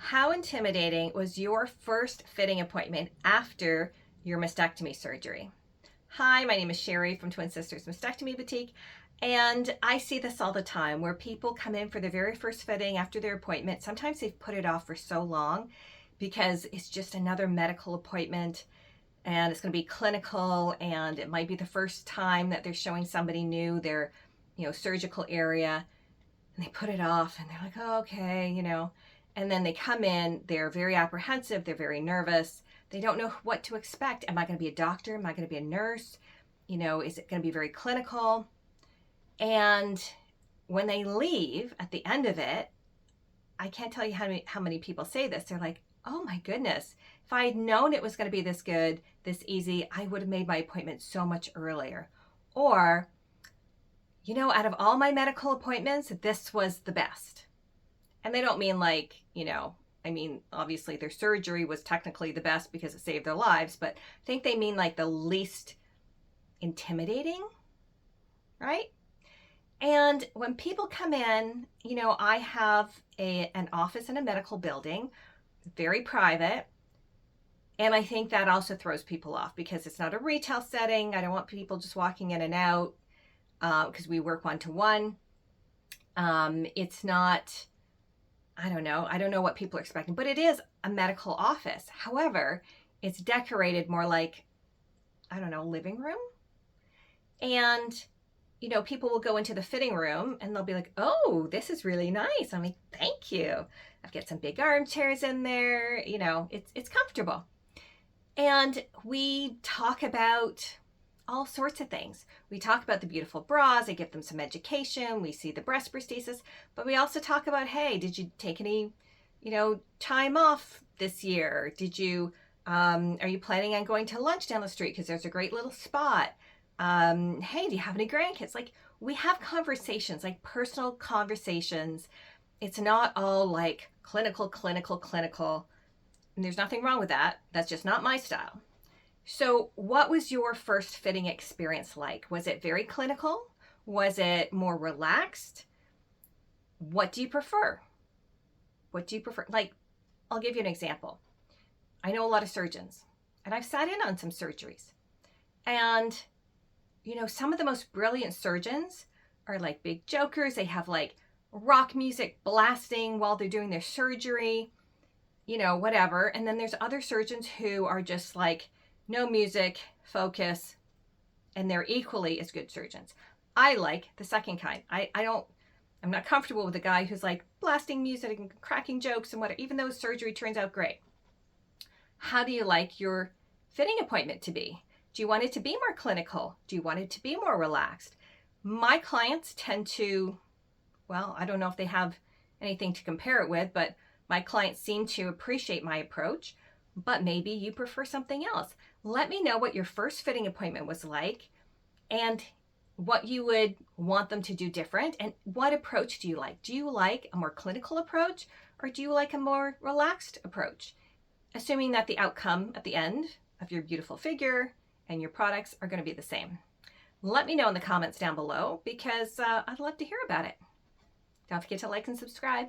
How intimidating was your first fitting appointment after your mastectomy surgery? Hi, my name is Sherry from Twin Sisters Mastectomy Boutique, and I see this all the time where people come in for their very first fitting after their appointment. Sometimes they've put it off for so long because it's just another medical appointment and it's going to be clinical, and it might be the first time that they're showing somebody new their surgical area, and they put it off and they're like, oh, okay, and then they come in, they're very apprehensive, they're very nervous, they don't know what to expect. Am I going to be a doctor? Am I going to be a nurse? Is it going to be very clinical? And when they leave at the end of it, I can't tell you how many people say this. They're like, oh my goodness, if I had known it was going to be this good, this easy, I would have made my appointment so much earlier. Or, out of all my medical appointments, this was the best. And they don't mean like, obviously their surgery was technically the best because it saved their lives, but I think they mean like the least intimidating, right? And when people come in, I have an office in a medical building, very private. And I think that also throws people off because it's not a retail setting. I don't want people just walking in and out because we work one-to-one. It's not, I don't know what people are expecting, but it is a medical office. However, it's decorated more like, living room. And, people will go into the fitting room and they'll be like, oh, this is really nice. I'm like, thank you. I've got some big armchairs in there. It's comfortable. And we talk about all sorts of things. We talk about the beautiful bras. I give them some education. We see the breast prosthesis, but we also talk about, hey, did you take any, time off this year? Are you planning on going to lunch down the street? Because there's a great little spot. Hey, do you have any grandkids? Like, we have conversations, like personal conversations. It's not all like clinical. And there's nothing wrong with that. That's just not my style. So what was your first fitting experience like? Was it very clinical? Was it more relaxed? What do you prefer? Like, I'll give you an example. I know a lot of surgeons, and I've sat in on some surgeries. And, some of the most brilliant surgeons are like big jokers. They have like rock music blasting while they're doing their surgery, whatever. And then there's other surgeons who are just like, no music, focus, and they're equally as good surgeons. I like the second kind. I'm not comfortable with a guy who's like blasting music and cracking jokes and whatever, even though surgery turns out great. How do you like your fitting appointment to be? Do you want it to be more clinical? Do you want it to be more relaxed? My clients tend to, well, I don't know if they have anything to compare it with, but my clients seem to appreciate my approach, but maybe you prefer something else. Let me know what your first fitting appointment was like and what you would want them to do different, and what approach do you like? Do you like a more clinical approach, or do you like a more relaxed approach? Assuming that the outcome at the end of your beautiful figure and your products are going to be the same. Let me know in the comments down below because I'd love to hear about it. Don't forget to like and subscribe.